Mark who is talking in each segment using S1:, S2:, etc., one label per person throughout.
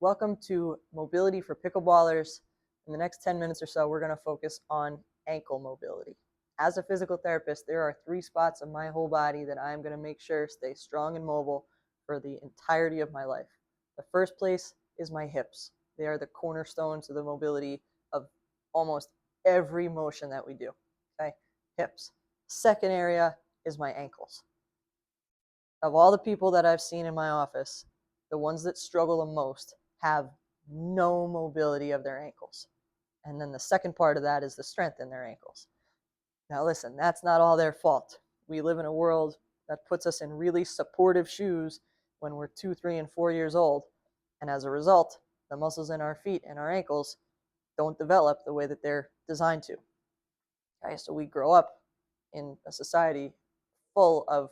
S1: Welcome to Mobility for Pickleballers. In the next 10 minutes or so, we're going to focus on ankle mobility. As a physical therapist, there are 3 spots of my whole body that I'm going to make sure stay strong and mobile for the entirety of my life. The first place is my hips. They are the cornerstones of the mobility of almost every motion that we do. Okay, hips. Second area is my ankles. Of all the people that I've seen in my office, the ones that struggle the most have no mobility of their ankles. And then the second part of that is the strength in their ankles. Now listen, that's not all their fault. We live in a world that puts us in really supportive shoes when we're 2, 3, and 4 years old. And as a result, the muscles in our feet and our ankles don't develop the way that they're designed to. Okay, so we grow up in a society full of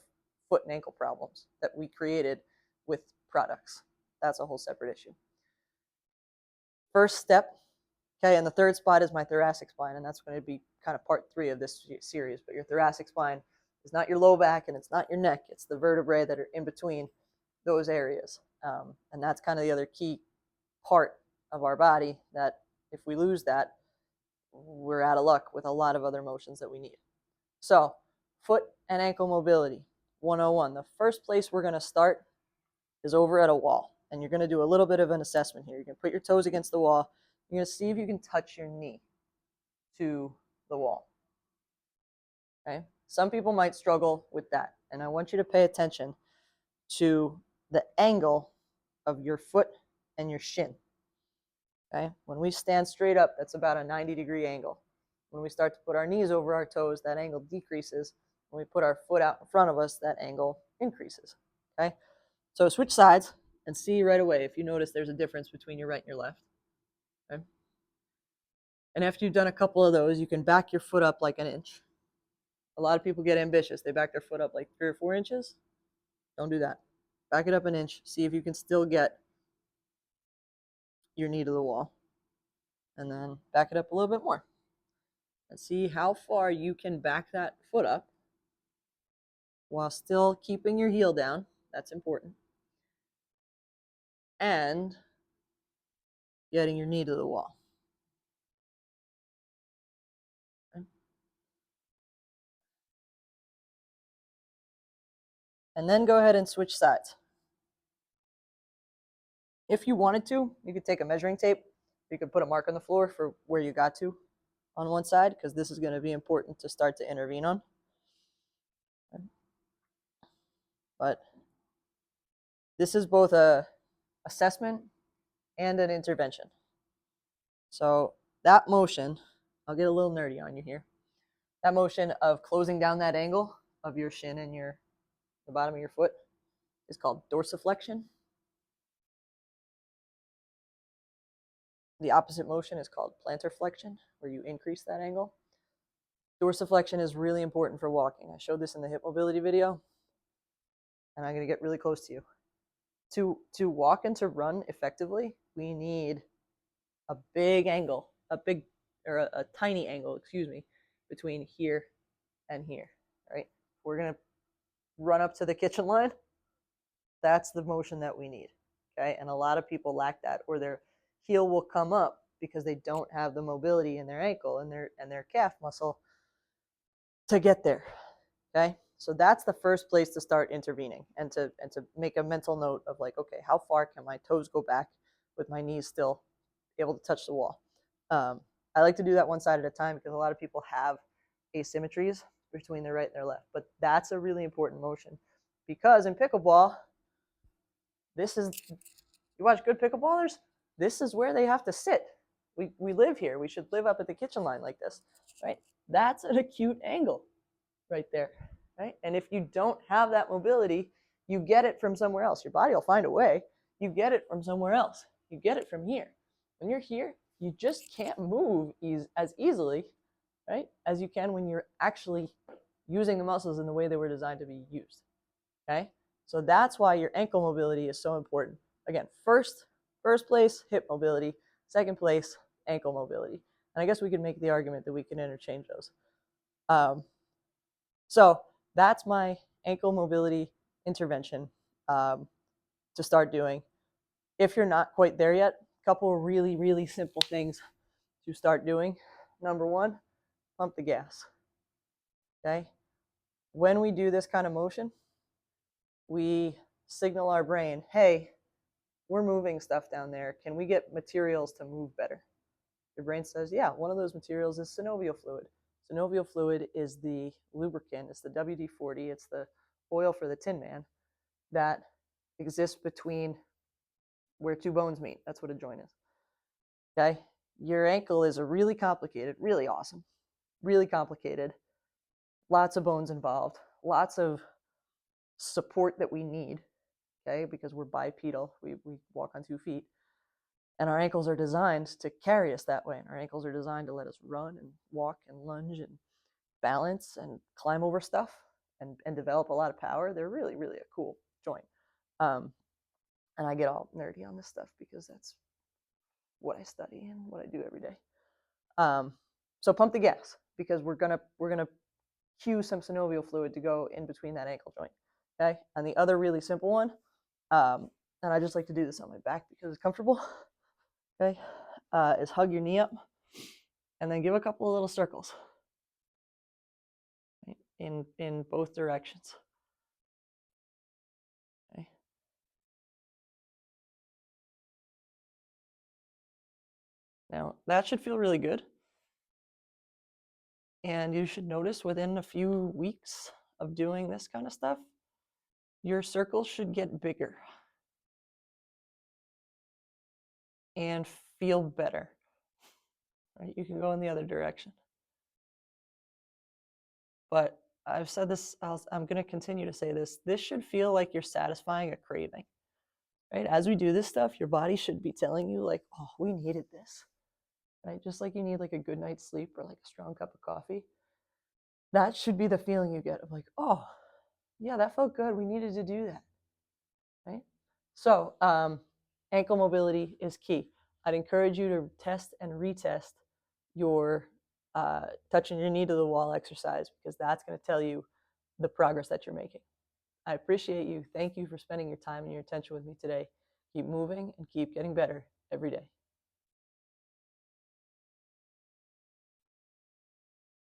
S1: foot and ankle problems that we created with products. That's a whole separate issue. First step, okay, and the third spot is my thoracic spine, and that's going to be kind of part 3 of this series. But your thoracic spine is not your low back and it's not your neck. It's the vertebrae that are in between those areas. And that's kind of the other key part of our body that if we lose that, we're out of luck with a lot of other motions that we need. So, foot and ankle mobility 101. The first place we're going to start is over at a wall. And you're going to do a little bit of an assessment here. You're going to put your toes against the wall. You're going to see if you can touch your knee to the wall. Okay? Some people might struggle with that. And I want you to pay attention to the angle of your foot and your shin. Okay? When we stand straight up, that's about a 90-degree angle. When we start to put our knees over our toes, that angle decreases. When we put our foot out in front of us, that angle increases. Okay? So switch sides and see right away if you notice there's a difference between your right and your left. Okay? And after you've done a couple of those, you can back your foot up like an inch. A lot of people get ambitious. They back their foot up like 3 or 4 inches. Don't do that. Back it up an inch. See if you can still get your knee to the wall. And then back it up a little bit more. And see how far you can back that foot up while still keeping your heel down. That's important. And getting your knee to the wall. Okay. And then go ahead and switch sides. If you wanted to, you could take a measuring tape. You could put a mark on the floor for where you got to on one side, because this is going to be important to start to intervene on. Okay. But this is both a assessment and an intervention. So that motion, I'll get a little nerdy on you here. That motion of closing down that angle of your shin and the bottom of your foot is called dorsiflexion. The opposite motion is called plantar flexion, where you increase that angle. Dorsiflexion is really important for walking. I showed this in the hip mobility video, and I'm going to get really close to you. To walk and to run effectively, we need a big angle, a tiny angle, between here and here, right? We're going to run up to the kitchen line. That's the motion that we need, okay? And a lot of people lack that, or their heel will come up because they don't have the mobility in their ankle and their calf muscle to get there, okay? So that's the first place to start intervening and to make a mental note of like, okay, how far can my toes go back with my knees still able to touch the wall? I like to do that one side at a time because a lot of people have asymmetries between their right and their left. But that's a really important motion because in pickleball, you watch good pickleballers, this is where they have to sit. We live here. We should live up at the kitchen line like this, right? That's an acute angle right there, right? And if you don't have that mobility, you get it from somewhere else. Your body will find a way. You get it from somewhere else. You get it from here. When you're here, you just can't move as easily, right, as you can when you're actually using the muscles in the way they were designed to be used, okay? So that's why your ankle mobility is so important. Again, first place, hip mobility. Second place, ankle mobility. And I guess we could make the argument that we can interchange those. So that's my ankle mobility intervention to start doing. If you're not quite there yet, a couple of really, really simple things to start doing. Number one, pump the gas. Okay? When we do this kind of motion, we signal our brain, hey, we're moving stuff down there. Can we get materials to move better? Your brain says, yeah, one of those materials is synovial fluid. Synovial fluid is the lubricant, it's the WD-40, it's the oil for the Tin Man that exists between where two bones meet. That's what a joint is. Okay? Your ankle is a really complicated, really awesome, really complicated, lots of bones involved, lots of support that we need, okay, because we're bipedal, we walk on 2 feet. And our ankles are designed to carry us that way. And our ankles are designed to let us run and walk and lunge and balance and climb over stuff and develop a lot of power. They're really, really a cool joint. And I get all nerdy on this stuff because that's what I study and what I do every day. So pump the gas because we're gonna cue some synovial fluid to go in between that ankle joint. Okay. And the other really simple one, and I just like to do this on my back because it's comfortable. Okay, is hug your knee up and then give a couple of little circles, right, in both directions. Okay. Now that should feel really good. And you should notice within a few weeks of doing this kind of stuff, your circles should get bigger and feel better. Right? You can go in the other direction. But I've said this, I'm going to continue to say this. This should feel like you're satisfying a craving. Right? As we do this stuff, your body should be telling you, like, oh, we needed this. Right? Just like you need like a good night's sleep or like a strong cup of coffee. That should be the feeling you get of like, oh, yeah, that felt good. We needed to do that. Right? So ankle mobility is key. I'd encourage you to test and retest your touching your knee to the wall exercise because that's going to tell you the progress that you're making. I appreciate you. Thank you for spending your time and your attention with me today. Keep moving and keep getting better every day.